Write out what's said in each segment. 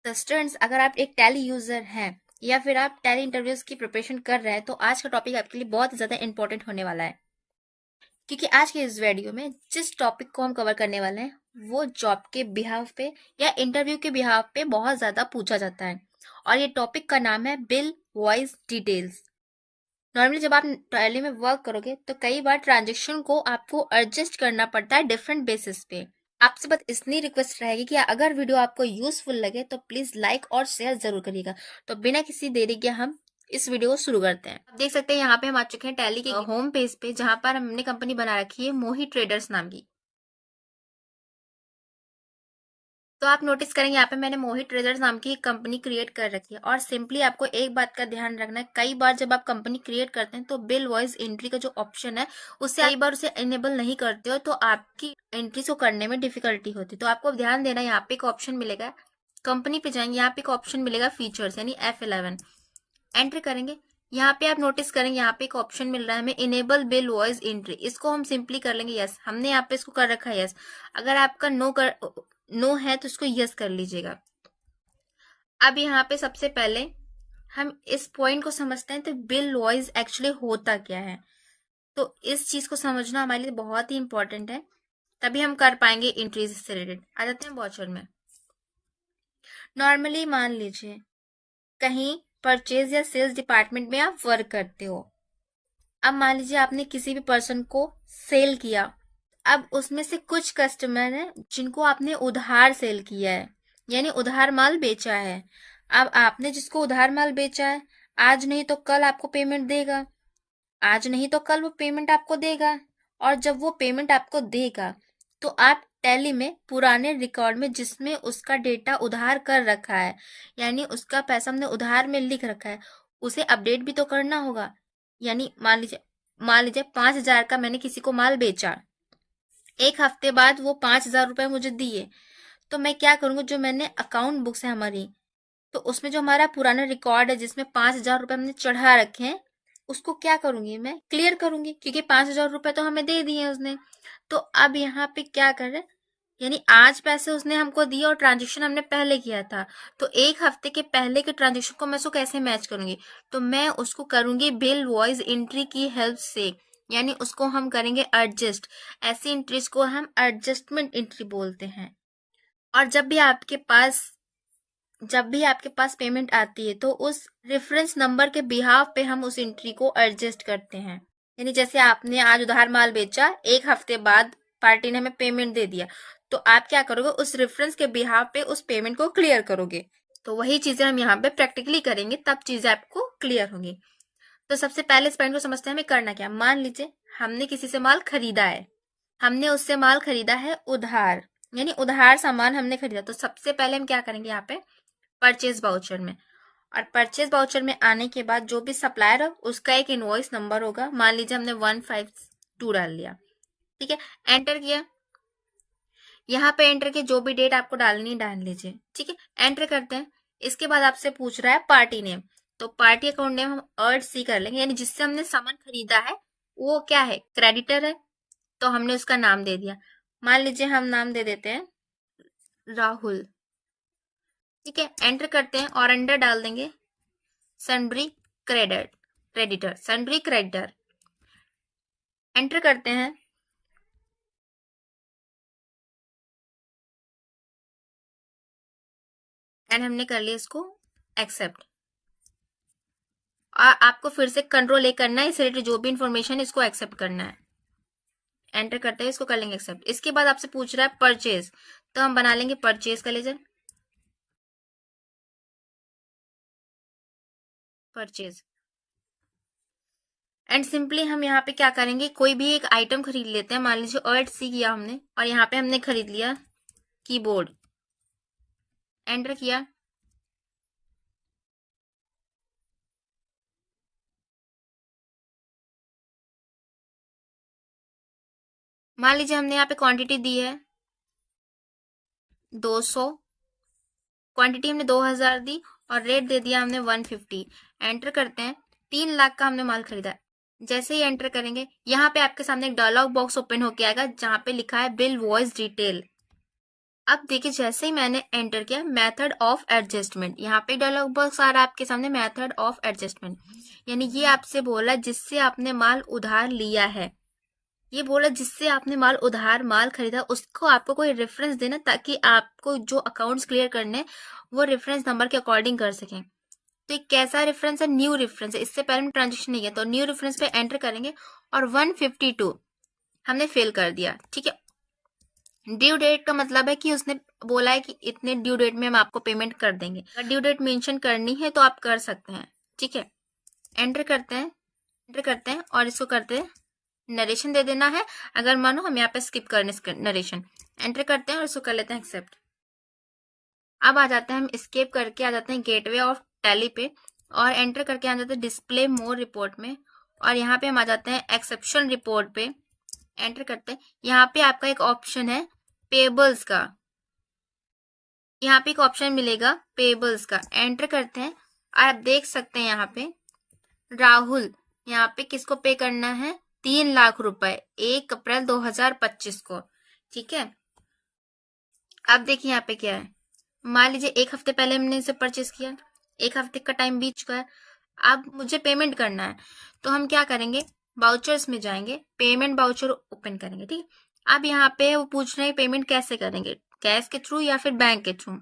तो स्टूडेंट्स, अगर आप एक टैली यूजर हैं या फिर आप टैली इंटरव्यूज की प्रिपरेशन कर रहे हैं तो आज का टॉपिक आपके लिए बहुत ज़्यादा इंपॉर्टेंट होने वाला है। क्योंकि आज के इस वीडियो में जिस टॉपिक को हम कवर करने वाले हैं वो जॉब के बिहाफ पे या इंटरव्यू के बिहाफ पे बहुत ज़्यादा पूछा जाता है। और ये टॉपिक का नाम है बिल वॉइस डिटेल्स। नॉर्मली जब आप टैली में वर्क करोगे तो कई बार ट्रांजेक्शन को आपको एडजस्ट करना पड़ता है डिफरेंट बेसिस पे। आपसे बस इतनी रिक्वेस्ट रहेगी कि अगर वीडियो आपको यूजफुल लगे तो प्लीज लाइक और शेयर जरूर करिएगा। तो बिना किसी देरी के हम इस वीडियो को शुरू करते हैं। आप देख सकते हैं यहाँ पे हम आ चुके हैं टैली के होम पेज पे, जहाँ पर हमने कंपनी बना रखी है मोही ट्रेडर्स नाम की। तो आप नोटिस करेंगे यहाँ पे मैंने मोही ट्रेडर्स नाम की कंपनी क्रिएट कर रखी है। और सिंपली आपको एक बात का ध्यान रखना है, कई बार जब आप कंपनी क्रिएट करते हैं तो बिल वॉइस एंट्री का जो ऑप्शन है उससे कई बार उसे इनेबल नहीं करते हो तो आपकी एंट्रीज को करने में डिफिकल्टी होती है। तो आपको ध्यान देना, यहाँ पे एक ऑप्शन मिलेगा, कंपनी पे जाएंगे, यहाँ पे एक ऑप्शन मिलेगा फीचर्स यानी F11 एंट्री करेंगे। यहाँ पे आप नोटिस करेंगे यहाँ पे एक ऑप्शन मिल रहा है हमें इनेबल बिल वॉइस एंट्री। इसको हम सिंपली कर लेंगे यस। हमने यहाँ पे इसको कर रखा है यस। अगर आपका नो है तो इसको यस कर लीजिएगा। अब यहाँ पे सबसे पहले हम इस पॉइंट को समझते हैं तो बिल वॉइस एक्चुअली होता क्या है। तो इस चीज को समझना हमारे लिए बहुत ही इंपॉर्टेंट है, तभी हम कर पाएंगे एंट्रीज से रिलेटेड। आ जाते हैं वाचर में। नॉर्मली मान लीजिए कहीं परचेज या सेल्स डिपार्टमेंट में आप वर्क करते हो। अब मान लीजिए आपने किसी भी पर्सन को सेल किया। अब उसमें से कुछ कस्टमर हैं जिनको आपने उधार सेल किया है, यानी उधार माल बेचा है। अब आपने जिसको उधार माल बेचा है, आज नहीं तो कल आपको पेमेंट देगा, आज नहीं तो कल वो पेमेंट आपको देगा। और जब वो पेमेंट आपको देगा तो आप टैली में पुराने रिकॉर्ड में जिसमें उसका डेटा उधार कर रखा है, यानी उसका पैसा हमने उधार में लिख रखा है, उसे अपडेट भी तो करना होगा। यानी मान लीजिए 5,000 का मैंने किसी को माल बेचा, एक हफ्ते बाद वो 5,000 रुपए मुझे दिए, तो मैं क्या करूंगा, जो मैंने अकाउंट बुक्स है हमारी, तो उसमें जो हमारा पुराना रिकॉर्ड है जिसमें 5,000 रुपए हमने चढ़ा रखे हैं, उसको क्या करूंगी, मैं क्लियर करूंगी, क्योंकि 5,000 रुपए तो हमें दे दिए उसने। तो अब यहाँ पे क्या कर रहे हैं, यानी आज पैसे उसने हमको दिए और ट्रांजेक्शन हमने पहले किया था, तो एक हफ्ते के पहले के ट्रांजेक्शन को मैं उसको कैसे मैच करूंगी, तो मैं उसको करूंगी बिल वॉइस एंट्री की हेल्प से, यानी उसको हम करेंगे एडजस्ट। ऐसी एंट्रीज को हम एडजस्टमेंट एंट्री बोलते हैं। और जब भी आपके पास पेमेंट आती है तो उस रेफरेंस नंबर के बिहाफ पे हम उस एंट्री को एडजस्ट करते हैं। यानी जैसे आपने आज उधार माल बेचा, एक हफ्ते बाद पार्टी ने हमें पेमेंट दे दिया, तो आप क्या करोगे, उस रेफरेंस के बिहाफ पे उस पेमेंट को क्लियर करोगे। तो वही चीजें हम यहाँ पे प्रैक्टिकली करेंगे, तब चीजें आपको क्लियर होंगी। तो सबसे पहले इस पॉइंट को समझते हैं हमें करना क्या। मान लीजिए हमने किसी से माल खरीदा है, हमने उससे माल खरीदा है उधार, यानी उधार सामान हमने खरीदा। तो सबसे पहले हम क्या करेंगे यहाँ पे परचेज बाउचर में, और परचेज बाउचर में आने के बाद जो भी सप्लायर है उसका एक इनवॉइस नंबर होगा। मान लीजिए हमने 152 डाल लिया, ठीक है, एंटर किया। यहाँ पे एंटर के जो भी डेट आपको डालनी डाल लीजिए, ठीक है, एंटर करते हैं। इसके बाद आपसे पूछ रहा है पार्टी नेम, तो पार्टी अकाउंट नेम हम अर्ड सी कर लेंगे, यानी जिससे हमने सामान खरीदा है वो क्या है, क्रेडिटर है, तो हमने उसका नाम दे दिया। मान लीजिए हम नाम दे देते हैं राहुल, ठीक है, एंटर करते हैं और अंडर डाल देंगे sundry creditor, sundry creditor, enter करते हैं। एंड हमने कर लिया इसको एक्सेप्ट। और आपको फिर से कंट्रोल ए करना है, इस रिलेटेड जो भी इंफॉर्मेशन इसको एक्सेप्ट करना है। एंटर करते हैं, इसको कर लेंगे एक्सेप्ट। इसके बाद आपसे पूछ रहा है परचेज, तो हम बना लेंगे परचेज का लेजर, परचेज। एंड सिंपली हम यहाँ पे क्या करेंगे, कोई भी एक आइटम खरीद लेते हैं। मान लीजिए अर्ट सी किया हमने और यहाँ पे हमने खरीद लिया कीबोर्ड, एंटर किया। मान लीजिए हमने यहाँ पे क्वांटिटी दी है 200, क्वांटिटी हमने 2,000 दी और रेट दे दिया हमने 150। एंटर करते हैं, 3 लाख का हमने माल खरीदा। जैसे ही एंटर करेंगे यहाँ पे आपके सामने एक डायलॉग बॉक्स ओपन होके आएगा जहाँ पे लिखा है बिल वॉइस डिटेल। अब देखिए जैसे ही मैंने एंटर किया मेथड ऑफ एडजस्टमेंट, यहाँ पे डायलॉग बॉक्स आ रहा है आपके सामने, मेथड ऑफ एडजस्टमेंट, यानी ये आपसे बोला जिससे आपने माल उधार लिया है, ये बोला जिससे आपने माल उधार माल खरीदा उसको आपको कोई रेफरेंस देना ताकि आपको जो अकाउंट्स क्लियर करने वो रेफरेंस नंबर के अकॉर्डिंग कर सकें। तो एक कैसा रेफरेंस है? न्यू रेफरेंस है, इससे पहले में ट्रांजेक्शन नहीं है, तो न्यू रेफरेंस पे एंटर करेंगे और 152 हमने फिल कर दिया। ठीक है, ड्यू डेट का मतलब है कि उसने बोला है कि इतने ड्यू डेट में हम आपको पेमेंट कर देंगे। अगर ड्यू डेट मेंशन करनी है तो आप कर सकते हैं। ठीक है, एंटर करते हैं, एंटर करते हैं और इसको करते हैं नरेशन दे देना है। अगर मानो हम यहाँ पे स्किप करने नरेशन, एंटर करते हैं और इसको कर लेते हैं एक्सेप्ट। अब आ जाते हैं हम स्केप करके आ जाते हैं गेटवे ऑफ टैली पे और एंटर करके आ जाते हैं डिस्प्ले मोर रिपोर्ट में और यहाँ पे हम आ जाते हैं एक्सेप्शन रिपोर्ट पे, एंटर करते हैं। यहाँ पे आपका एक ऑप्शन है पेबल्स का, यहाँ पे एक ऑप्शन मिलेगा पेबल्स का, एंटर करते हैं और आप देख सकते हैं यहाँ पे राहुल, यहाँ पे किसको पे करना है? 3 लाख रुपए 1 अप्रैल 2025 को। ठीक है, अब देखिए यहाँ पे क्या है, मान लीजिए 1 हफ्ते पहले हमने इसे परचेस किया, 1 हफ्ते का टाइम बीत चुका है, अब मुझे पेमेंट करना है, तो हम क्या करेंगे? बाउचर्स में जाएंगे, पेमेंट बाउचर ओपन करेंगे। ठीक है, अब यहाँ पे वो पूछ रहे हैं पेमेंट कैसे करेंगे, कैश के थ्रू या फिर बैंक के थ्रू।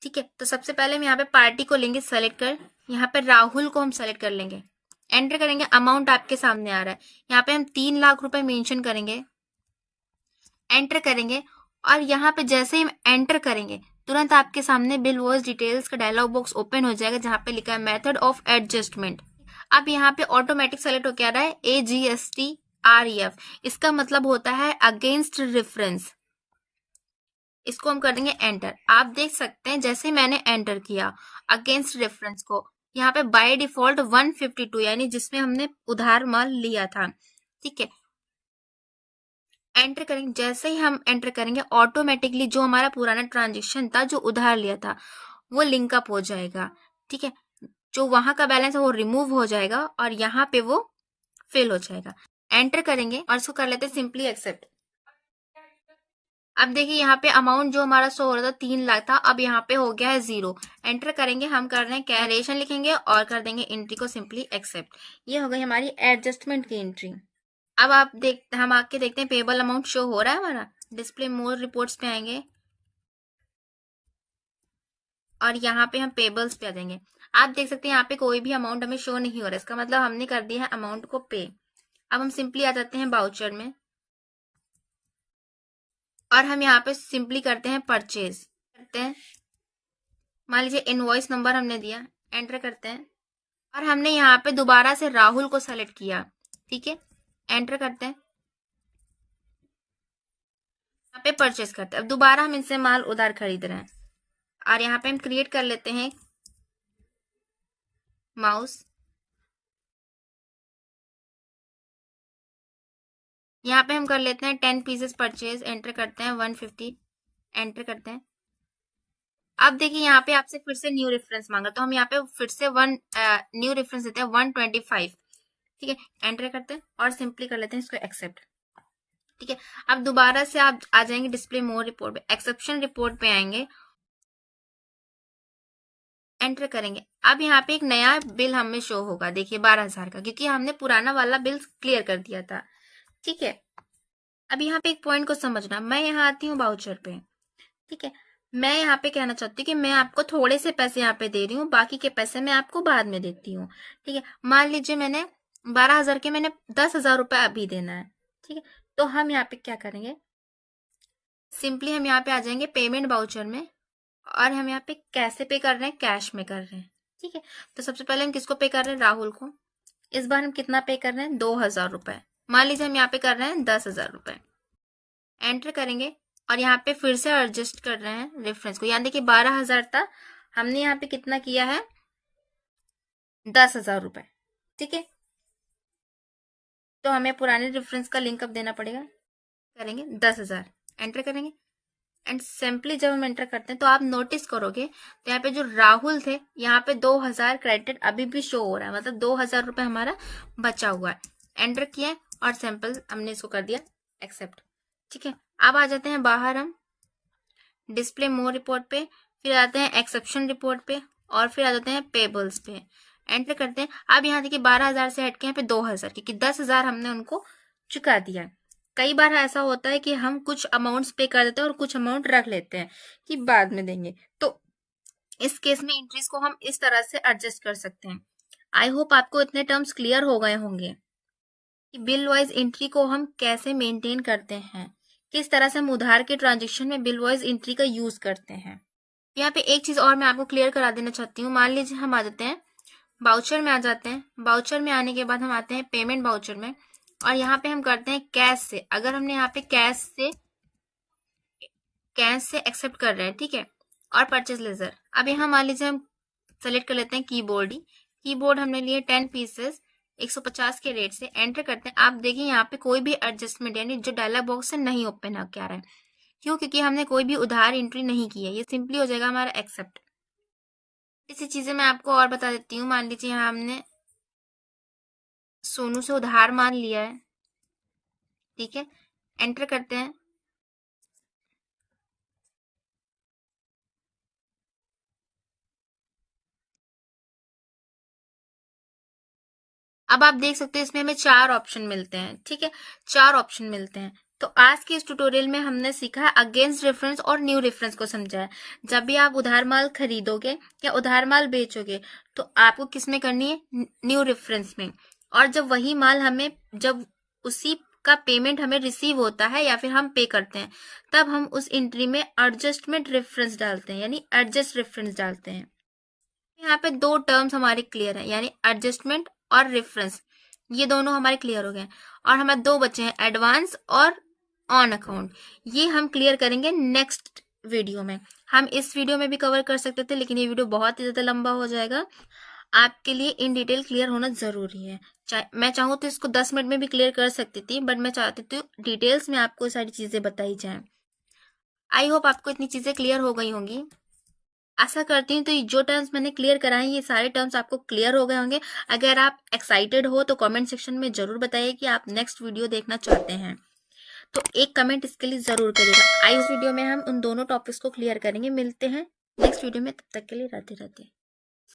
ठीक है, तो सबसे पहले हम यहाँ पे पार्टी को लेंगे सेलेक्ट कर, यहाँ पे राहुल को हम सेलेक्ट कर लेंगे, एंटर करेंगे। अमाउंट आपके सामने आ रहा है, यहाँ पे हम 3 लाख रुपए मेंशन करेंगे, एंटर करेंगे और यहाँ पे जैसे ही हम एंटर करेंगे तुरंत आपके सामने बिल वॉइस डिटेल्स का डायलॉग बॉक्स ओपन हो जाएगा जहाँ पे लिखा है मेथड ऑफ एडजस्टमेंट। अब यहाँ पे ऑटोमेटिक सेलेक्ट होकर आ रहा है AGSTREF, इसका मतलब होता है अगेंस्ट रेफरेंस। इसको हम कर देंगे एंटर। आप देख सकते हैं जैसे मैंने एंटर किया अगेंस्ट रेफरेंस को, यहाँ पे बाय डिफॉल्ट 152 यानी जिसमें हमने उधार माल लिया था। ठीक है, एंटर करेंगे, जैसे ही हम एंटर करेंगे ऑटोमेटिकली जो हमारा पुराना ट्रांजेक्शन था जो उधार लिया था वो लिंक अप हो जाएगा। ठीक है, जो वहां का बैलेंस है वो रिमूव हो जाएगा और यहाँ पे वो फिल हो जाएगा। एंटर करेंगे और इसको कर लेते हैं सिंपली एक्सेप्ट। अब देखिए यहाँ पे अमाउंट जो हमारा शो हो रहा था 3 लाख था, अब यहाँ पे हो गया है 0। एंटर करेंगे, हम कर रहे हैं कैरेशन लिखेंगे और कर देंगे एंट्री को सिंपली एक्सेप्ट। ये हो गई हमारी एडजस्टमेंट की एंट्री। अब हम आके देखते हैं पेबल अमाउंट शो हो रहा है हमारा। डिस्प्ले मोर रिपोर्ट्स पे आएंगे और यहाँ पे हम पेबल्स पे आ जाएंगे। आप देख सकते हैं यहाँ पे कोई भी अमाउंट हमें शो नहीं हो रहा है, इसका मतलब हमने कर दिया है अमाउंट को पे। अब हम सिंपली आ जाते हैं बाउचर में और हम यहाँ पे सिंपली करते हैं परचेज करते हैं। मान लीजिए इनवॉइस नंबर हमने दिया, एंटर करते हैं और हमने यहाँ पे दोबारा से राहुल को सेलेक्ट किया। ठीक है, एंटर करते हैं, यहाँ पे परचेज करते हैं। अब दोबारा हम इनसे माल उधार खरीद रहे हैं और यहाँ पे हम क्रिएट कर लेते हैं माउस, यहाँ पे हम कर लेते हैं 10 पीसेस परचेज, एंटर करते हैं 150, एंटर करते हैं। अब देखिए यहाँ पे आपसे फिर से न्यू रेफरेंस मांगा, तो हम यहाँ पे फिर से न्यू रेफरेंस देते हैं 125। ठीक है, एंटर करते हैं और सिंपली कर लेते हैं इसको एक्सेप्ट। ठीक है, अब दोबारा से आप आ जाएंगे डिस्प्ले मोर रिपोर्ट पे, एक्सेप्शन रिपोर्ट पे आएंगे, एंटर करेंगे। अब यहाँ पे एक नया बिल हमें शो होगा, देखिए 12,000 का, क्योंकि हमने पुराना वाला बिल क्लियर कर दिया था। ठीक है, अब यहाँ पे एक पॉइंट को समझना, मैं यहाँ आती हूँ बाउचर पे। ठीक है, मैं यहाँ पे कहना चाहती हूँ कि मैं आपको थोड़े से पैसे यहाँ पे दे रही हूँ, बाकी के पैसे मैं आपको बाद में देती हूँ। ठीक है, मान लीजिए मैंने 12,000 के मैंने 10,000 रुपये अभी देना है। ठीक है, तो हम यहाँ पे क्या करेंगे, सिंपली हम यहाँ पे आ जाएंगे पेमेंट बाउचर में और हम यहाँ पे कैसे पे कर रहे हैं, कैश में कर रहे हैं। ठीक है, तो सबसे पहले हम किसको पे कर रहे हैं, राहुल को। इस बार हम कितना पे कर रहे हैं, 2,000 रुपये। मान लीजिए हम यहाँ पे कर रहे हैं 10,000 रुपये, एंटर करेंगे और यहाँ पे फिर से एडजस्ट कर रहे हैं रेफरेंस को। यहाँ देखिए 12,000 था, हमने यहाँ पे कितना किया है, 10,000 रुपये। ठीक है, तो हमें पुराने रेफरेंस का लिंक अप देना पड़ेगा, करेंगे 10,000, एंटर करेंगे एंड सिंपली जब हम एंटर करते हैं तो आप नोटिस करोगे तो यहाँ पे जो राहुल थे यहाँ पे 2,000 क्रेडिट अभी भी शो हो रहा है, मतलब 2,000 रुपये हमारा बचा हुआ है। एंटर किया और सिंपल हमने इसको कर दिया एक्सेप्ट। ठीक है, अब आ जाते हैं बाहर हम डिस्प्ले मोर रिपोर्ट पे, फिर आते हैं एक्सेप्शन रिपोर्ट पे और फिर आ जाते हैं पेबल्स पे। एंटर करते हैं। अब यहाँ देखिए 12,000 से हटके यहाँ पे 2,000, क्योंकि 10,000 हमने उनको चुका दिया। कई बार ऐसा होता है कि हम कुछ अमाउंट्स पे कर देते हैं और कुछ अमाउंट रख लेते हैं कि बाद में देंगे, तो इस केस में एंट्रीज को हम इस तरह से एडजस्ट कर सकते हैं। आई होप आपको इतने टर्म्स क्लियर हो गए होंगे कि बिल वाइज एंट्री को हम कैसे मेंटेन करते हैं, किस तरह से हम उधार के ट्रांजेक्शन में बिल वाइज एंट्री का यूज करते हैं। यहाँ पे एक चीज और मैं आपको क्लियर करा देना चाहती हूँ। मान लीजिए हम आ जाते हैं बाउचर में, आ जाते हैं बाउचर में, आने के बाद हम आते हैं पेमेंट बाउचर में और यहाँ पे हम करते हैं कैश से। अगर हमने यहाँ पे कैश से एक्सेप्ट कर रहे हैं, ठीक है, और परचेज लेजर। अब यहाँ मान लीजिए हम सेलेक्ट कर लेते हैं कीबोर्ड ही। कीबोर्ड हमने लिए 10 पीसेस 150 के रेट से। एंटर करते हैं। आप देखिए यहाँ पे कोई भी एडजस्टमेंट यानी जो डायलॉग बॉक्स से नहीं ओपन हो क्या रहा है, क्यों? क्योंकि हमने कोई भी उधार एंट्री नहीं की है। ये सिंपली हो जाएगा हमारा एक्सेप्ट। इसी चीजें मैं आपको और बता देती हूँ। मान लीजिए यहाँ हमने सोनू से उधार मान लिया है, ठीक है, एंटर करते हैं। अब आप देख सकते हैं इसमें हमें 4 ऑप्शन मिलते हैं, ठीक है, 4 ऑप्शन मिलते हैं। तो आज के इस ट्यूटोरियल में हमने सीखा है अगेंस्ट रेफरेंस और न्यू रेफरेंस को समझा है। जब भी आप उधार माल खरीदोगे या उधार माल बेचोगे तो आपको किस में करनी है? न्यू रेफरेंस में। और जब वही माल हमें, जब उसी का पेमेंट हमें रिसीव होता है या फिर हम पे करते हैं, तब हम उस एंट्री में एडजस्टमेंट रेफरेंस डालते हैं, यानी एडजस्ट रेफरेंस डालते हैं। यहाँ पे 2 टर्म्स हमारे क्लियर है, यानी एडजस्टमेंट और रेफरेंस, ये दोनों हमारे क्लियर हो गए। और हमारे 2 बचे हैं, एडवांस और ऑन अकाउंट। ये हम क्लियर करेंगे नेक्स्ट वीडियो में। हम इस वीडियो में भी कवर कर सकते थे, लेकिन ये वीडियो बहुत ही ज्यादा लंबा हो जाएगा। आपके लिए इन डिटेल क्लियर होना जरूरी है। मैं चाहूँ तो इसको 10 मिनट में भी क्लियर कर सकती थी, बट मैं चाहती थी डिटेल्स में आपको सारी चीजें बताई जाए। आई होप आपको इतनी चीजें क्लियर हो गई होंगी। आशा करती हूँ तो जो टर्म्स मैंने क्लियर कराए ये सारे टर्म्स आपको क्लियर हो गए होंगे। अगर आप एक्साइटेड हो तो कमेंट सेक्शन में जरूर बताइए कि आप नेक्स्ट वीडियो देखना चाहते हैं, तो एक कमेंट इसके लिए जरूर करिएगा। इस वीडियो में हम उन दोनों टॉपिक्स को क्लियर करेंगे। मिलते हैं नेक्स्ट वीडियो में, तब तक के लिए राधे राधे।